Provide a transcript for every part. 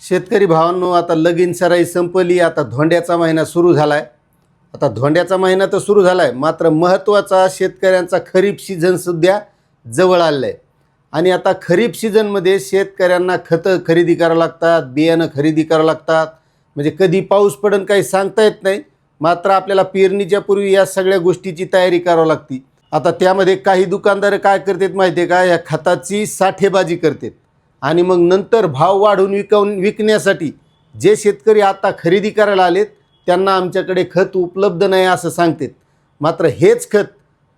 शेतकरी भावांनो, आता लगीन सराई संपली, आता धोंड्याचा महिना सुरू झाला आहे. आता धोंड्याचा महिना तर सुरू झाला आहे, मात्र महत्त्वाचा शेतकऱ्यांचा खरीप सीझनसुद्धा जवळ आलेला आहे. आणि आता खरीप सीझनमध्ये शेतकऱ्यांना खतं खरेदी करावं लागतात, बियाणं खरेदी करावं लागतात. म्हणजे कधी पाऊस पडन काही सांगता येत नाही. मात्र आपल्याला पेरणीच्या पूर्वी या सगळ्या गोष्टीची तयारी करावी लागते. आता त्यामध्ये काही दुकानदार काय करतात माहिती आहे का, या खताची साठेबाजी करतात आणि मग नंतर भाव वाढवून विकण्यासाठी जे शेतकरी आता खरेदी करायला आलेत त्यांना आमच्याकडे खत उपलब्ध नाही असं सांगतात. मात्र हेच खत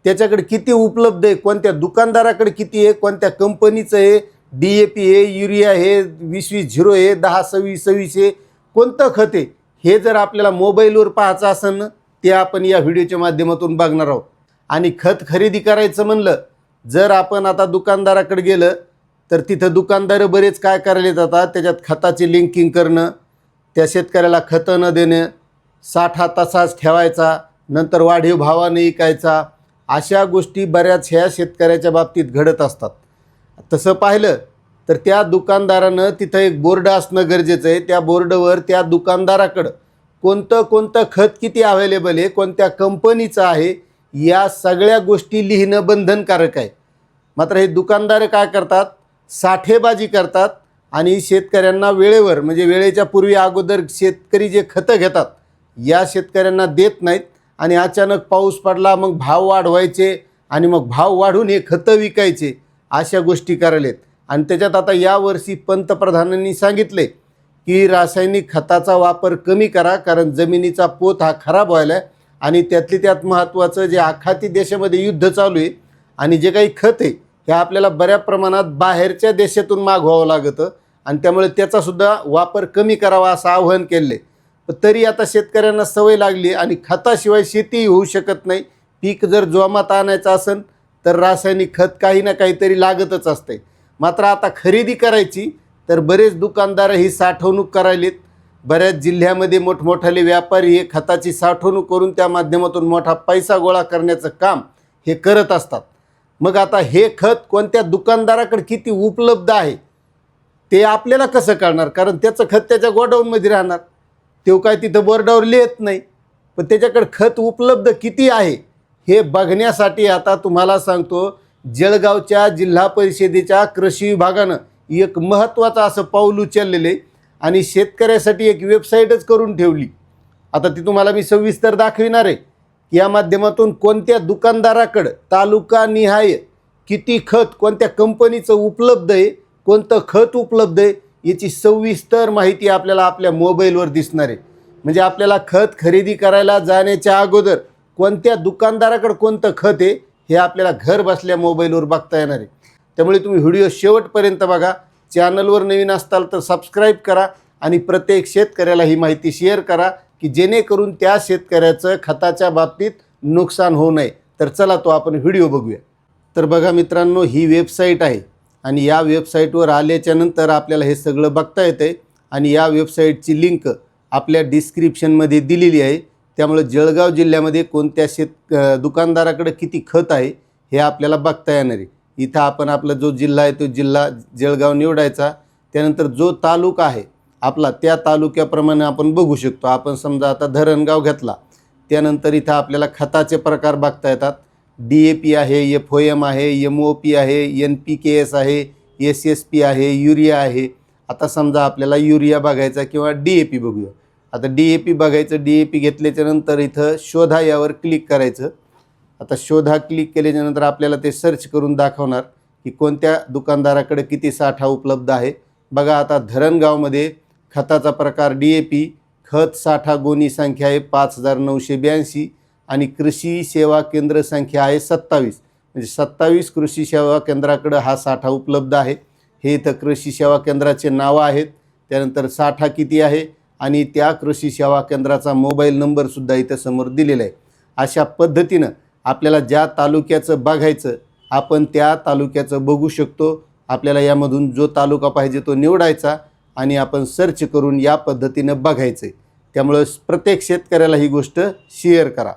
त्याच्याकडे किती उपलब्ध आहे, कोणत्या दुकानदाराकडे किती आहे, कोणत्या कंपनीचं आहे, DAP आहे, युरिया आहे, 20-20-0 आहे, 10-26-26 आहे, कोणतं खत आहे, हे जर आपल्याला मोबाईलवर पाहायचं असेल ना, ते आपण या व्हिडिओच्या माध्यमातून बघणार आहोत. आणि खत खरेदी करायचं म्हणलं, जर आपण आता दुकानदाराकडे गेलं तर तिथं दुकानदार बरेच काय करायला जातात, त्याच्यात खताची लिंकिंग करणं, त्या शेतकऱ्याला खतं न देणं, साठा तसाच ठेवायचा, नंतर वाढीव भावाने विकायचा, अशा गोष्टी बऱ्याच ह्या शेतकऱ्याच्या बाबतीत घडत असतात. तसं पाहिलं तर त्या दुकानदारानं तिथं एक बोर्ड असणं गरजेचं आहे. त्या बोर्डवर त्या दुकानदाराकडं कोणतं खत किती अवेलेबल आहे, कोणत्या कंपनीचं आहे, या सगळ्या गोष्टी लिहिणं बंधनकारक आहे. मात्र हे दुकानदार काय करतात, साठेबाजी करतात आणि शेतकऱ्यांना वेळेवर, म्हणजे वेळेच्या पूर्वी अगोदर शेतकरी जे खतं घेतात या शेतकऱ्यांना देत नाहीत. आणि अचानक पाऊस पडला, मग भाव वाढवायचे आणि मग भाव वाढून हे खतं विकायचे, अशा गोष्टी करायलेत. आणि त्याच्यात आता यावर्षी पंतप्रधानांनी सांगितले की रासायनिक खताचा वापर कमी करा, कारण जमिनीचा पोत हा खराब व्हायला आहे. आणि त्यातली त्यात महत्त्वाचं, जे आखाती देशामध्ये युद्ध चालू आहे आणि जे काही खत आहे हे आपल्याला बऱ्या प्रमाणात बाहेरच्या देशातून मागवावं लागतं आणि त्यामुळे त्याचासुद्धा वापर कमी करावा असं आवाहन केलं आहे. तरी आता शेतकऱ्यांना सवय लागली आणि खताशिवाय शेती होऊ शकत नाही. पीक जर जोमात आणायचं असेल तर रासायनिक खत काही ना काहीतरी लागतच असते. मात्र आता खरेदी करायची तर बरेच दुकानदार ही साठवणूक करायलेत. बऱ्याच जिल्ह्यामध्ये मोठमोठाले व्यापारी हे खताची साठवणूक करून त्या माध्यमातून मोठा पैसा गोळा करण्याचं काम हे करत असतात. मग आता हे खत कोणत्या दुकानदाराकडे किती उपलब्ध आहे ते आपल्याला कसं कळणार, कारण त्याचं खत त्याच्या गोडाऊनमध्ये राहणार, तो काय तिथं बोर्डावर लिहित नाही. पण त्याच्याकडे खत उपलब्ध किती आहे हे बघण्यासाठी आता तुम्हाला सांगतो, जळगावच्या जिल्हा परिषदेच्या कृषी विभागानं एक महत्त्वाचं असं पाऊल उचललेलं आहे आणि शेतकऱ्यासाठी एक वेबसाईटच करून ठेवली. आता ती तुम्हाला मी सविस्तर दाखविणार आहे. या माध्यमातून कोणत्या दुकानदाराकडं तालुकानिहाय किती खत कोणत्या कंपनीचं उपलब्ध आहे, कोणतं खत उपलब्ध आहे, याची सविस्तर माहिती आपल्याला आपल्या मोबाईलवर दिसणार आहे. म्हणजे आपल्याला खत खरेदी करायला जाण्याच्या अगोदर कोणत्या दुकानदाराकडं कोणतं खत आहे हे आपल्याला घर बसल्या मोबाईलवर बघता येणार आहे. त्यामुळे तुम्ही व्हिडिओ शेवटपर्यंत बघा. चॅनलवर नवीन असताल तर सबस्क्राईब करा आणि प्रत्येक शेतकऱ्याला ही माहिती शेअर करा की जेणेकरून त्या शेतकऱ्याचं खताच्या बाबतीत नुकसान होऊ नये. तर चला तो आपण व्हिडिओ बघूया. तर बघा मित्रांनो, ही वेबसाईट आहे आणि या वेबसाईटवर आल्याच्यानंतर आपल्याला हे सगळं बघता येतं. आणि या वेबसाईटची लिंक आपल्या डिस्क्रिप्शनमध्ये दिलेली आहे. त्यामुळे जळगाव जिल्ह्यामध्ये कोणत्या दुकानदाराकडे किती खत आहे हे आपल्याला बघता येणार आहे. इथं आपण आपला जो जिल्हा आहे तो जिल्हा जळगाव निवडायचा. त्यानंतर जो तालुका आहे आपला त्या तालुक्याप्रमाणे आपण बघू शकतो. आपण समजा आता धरणगाव घेतला, त्यानंतर इथं आपल्याला खताचे प्रकार बघता येतात. DAP आहे, FOM आहे, MOP आहे, NPKS आहे, SSP आहे, युरिया आहे. आता समजा आपल्याला युरिया बघायचा किंवा DAP बघूया. आता DAP बघायचं. DAP घेतल्याच्यानंतर इथं शोधा यावर क्लिक करायचं. आता शोधा क्लिक केल्याच्यानंतर आपल्याला ते सर्च करून दाखवणार की कोणत्या दुकानदाराकडे किती साठा उपलब्ध आहे. बघा आता धरणगावमध्ये खताचा प्रकार DAP, खत साठा गोणी संख्या आहे 5982 आणि कृषी सेवा केंद्र संख्या आहे 27. म्हणजे 27 कृषी सेवा केंद्राकडं हा साठा उपलब्ध आहे. हे इथं कृषी सेवा केंद्राचे नावं आहेत. त्यानंतर साठा किती आहे आणि त्या कृषी सेवा केंद्राचा मोबाईल नंबरसुद्धा इथं समोर दिलेला आहे. अशा पद्धतीनं आपल्याला ज्या तालुक्याचं बघायचं आपण त्या तालुक्याचं बघू शकतो. आपल्याला यामधून जो तालुका पाहिजे तो निवडायचा आणि आपण सर्च करून या पद्धतीनं बघायचं आहे. त्यामुळं प्रत्येक शेतकऱ्याला ही गोष्ट शेअर करा.